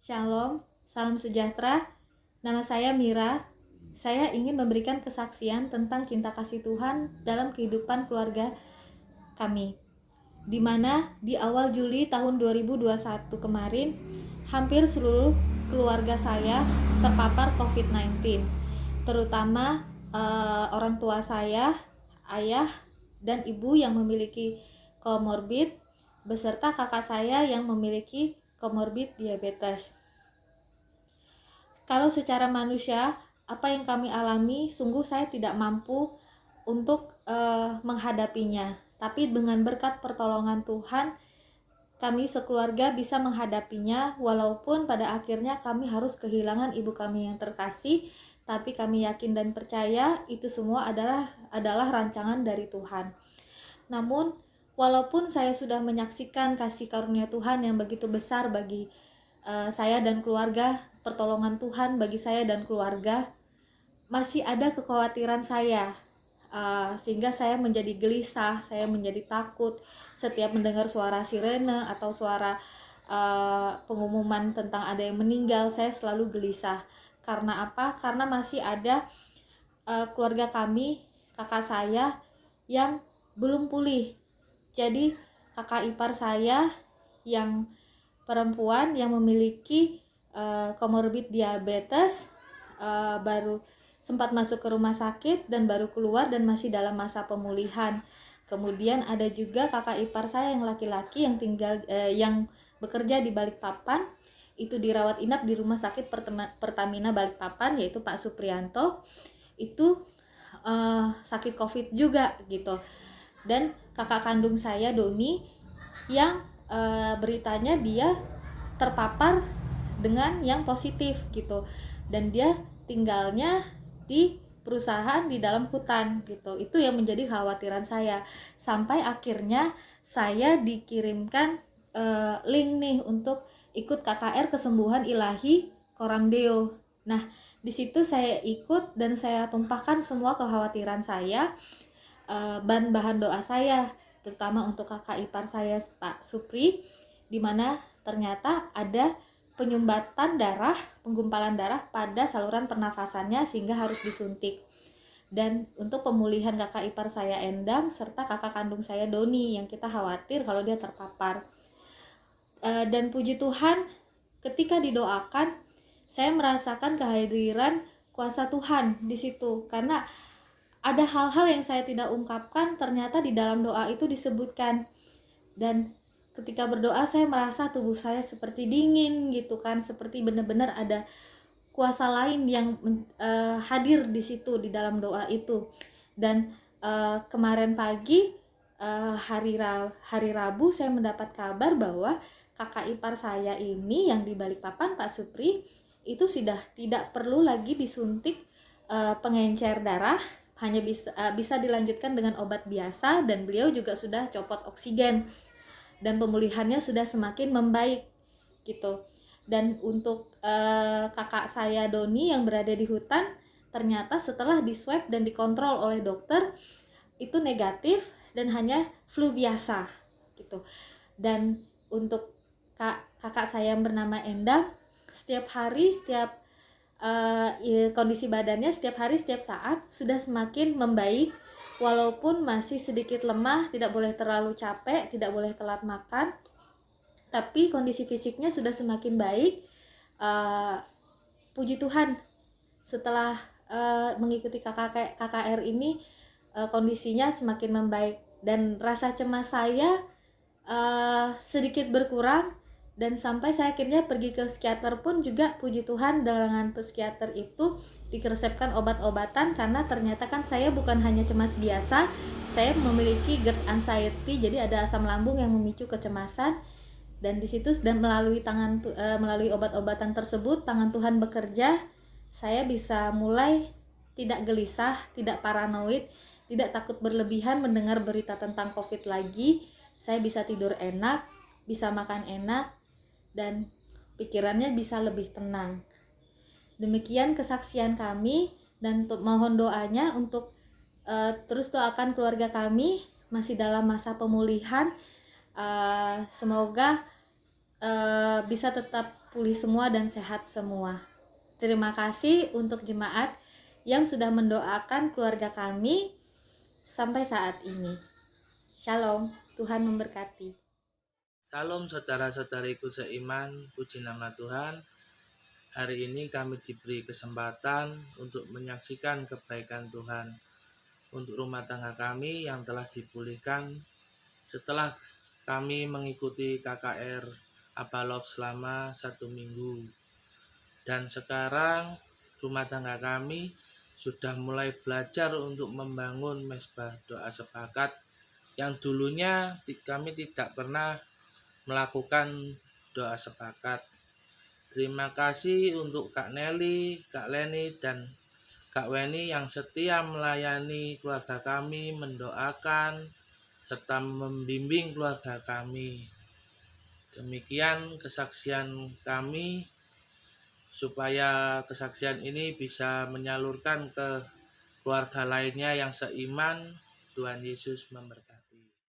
Shalom, salam sejahtera. Nama saya Mira. Saya ingin memberikan kesaksian tentang cinta kasih Tuhan dalam kehidupan keluarga kami. Di mana di awal Juli tahun 2021 kemarin, hampir seluruh keluarga saya terpapar COVID-19. Terutama orang tua saya, ayah dan ibu yang memiliki komorbid, beserta kakak saya yang memiliki komorbid diabetes. Kalau secara manusia, apa yang kami alami, sungguh saya tidak mampu untuk menghadapinya. Tapi dengan berkat pertolongan Tuhan, kami sekeluarga bisa menghadapinya, walaupun pada akhirnya kami harus kehilangan ibu kami yang terkasih. Tapi kami yakin dan percaya itu semua adalah rancangan dari Tuhan. Namun, walaupun saya sudah menyaksikan kasih karunia Tuhan yang begitu besar bagi saya dan keluarga, pertolongan Tuhan bagi saya dan keluarga, masih ada kekhawatiran saya, sehingga saya menjadi gelisah, saya menjadi takut setiap mendengar suara sirene atau suara pengumuman tentang ada yang meninggal. Saya selalu gelisah. Karena apa? Karena masih ada keluarga kami, kakak saya yang belum pulih. Jadi kakak ipar saya yang perempuan yang memiliki komorbid diabetes baru sempat masuk ke rumah sakit dan baru keluar dan masih dalam masa pemulihan. Kemudian ada juga kakak ipar saya yang laki-laki yang tinggal yang bekerja di Balikpapan, itu dirawat inap di Rumah Sakit Pertamina Balikpapan, yaitu Pak Suprianto. Itu sakit COVID juga gitu. Dan kakak kandung saya Doni yang beritanya dia terpapar dengan yang positif gitu, dan dia tinggalnya di perusahaan di dalam hutan gitu. Itu yang menjadi khawatiran saya, sampai akhirnya saya dikirimkan link nih untuk ikut KKR Kesembuhan Ilahi Koramdeo. Nah, di situ saya ikut dan saya tumpahkan semua kekhawatiran saya, bahan doa saya, terutama untuk kakak ipar saya Pak Supri, di mana ternyata ada penyumbatan darah, penggumpalan darah pada saluran pernafasannya sehingga harus disuntik. Dan untuk pemulihan kakak ipar saya Endang serta kakak kandung saya Doni yang kita khawatir kalau dia terpapar. Dan puji Tuhan, ketika didoakan, saya merasakan kehadiran kuasa Tuhan di situ, karena ada hal-hal yang saya tidak ungkapkan, ternyata di dalam doa itu disebutkan. Dan ketika berdoa saya merasa tubuh saya seperti dingin gitu kan, seperti benar-benar ada kuasa lain yang hadir di situ di dalam doa itu. Dan kemarin pagi hari Rabu saya mendapat kabar bahwa kakak ipar saya ini yang di Balikpapan, Pak Supri, itu sudah tidak perlu lagi disuntik pengencer darah, hanya bisa dilanjutkan dengan obat biasa, dan beliau juga sudah copot oksigen dan pemulihannya sudah semakin membaik gitu. Dan untuk kakak saya Doni yang berada di hutan, ternyata setelah diswab dan dikontrol oleh dokter itu negatif dan hanya flu biasa gitu. Dan untuk kakak saya yang bernama Endang, setiap hari, setiap kondisi badannya setiap hari, setiap saat sudah semakin membaik, walaupun masih sedikit lemah, tidak boleh terlalu capek, tidak boleh telat makan, tapi kondisi fisiknya sudah semakin baik. Puji Tuhan, setelah mengikuti KKR ini, kondisinya semakin membaik dan rasa cemas saya sedikit berkurang. Dan sampai saya akhirnya pergi ke psikiater pun juga, puji Tuhan, dengan psikiater itu diresepkan obat-obatan, karena ternyata kan saya bukan hanya cemas biasa, saya memiliki GERD anxiety, jadi ada asam lambung yang memicu kecemasan. Dan di situ, dan melalui obat-obatan tersebut, tangan Tuhan bekerja, saya bisa mulai tidak gelisah, tidak paranoid, tidak takut berlebihan mendengar berita tentang COVID lagi. Saya bisa tidur enak, bisa makan enak, dan pikirannya bisa lebih tenang. Demikian kesaksian kami, dan mohon doanya untuk terus doakan keluarga kami masih dalam masa pemulihan. Semoga bisa tetap pulih semua dan sehat semua. Terima kasih untuk jemaat yang sudah mendoakan keluarga kami sampai saat ini. Shalom, Tuhan memberkati. Salam saudara-saudariku seiman, puji nama Tuhan. Hari ini kami diberi kesempatan untuk menyaksikan kebaikan Tuhan untuk rumah tangga kami yang telah dipulihkan setelah kami mengikuti KKR Abalop selama 1 minggu. Dan sekarang rumah tangga kami sudah mulai belajar untuk membangun mesbah doa sepakat yang dulunya kami tidak pernah melakukan doa sepakat. Terima kasih untuk Kak Nelly, Kak Leni, dan Kak Weni yang setia melayani keluarga kami, mendoakan, serta membimbing keluarga kami. Demikian kesaksian kami, supaya kesaksian ini bisa menyalurkan ke keluarga lainnya yang seiman. Tuhan Yesus memberkati.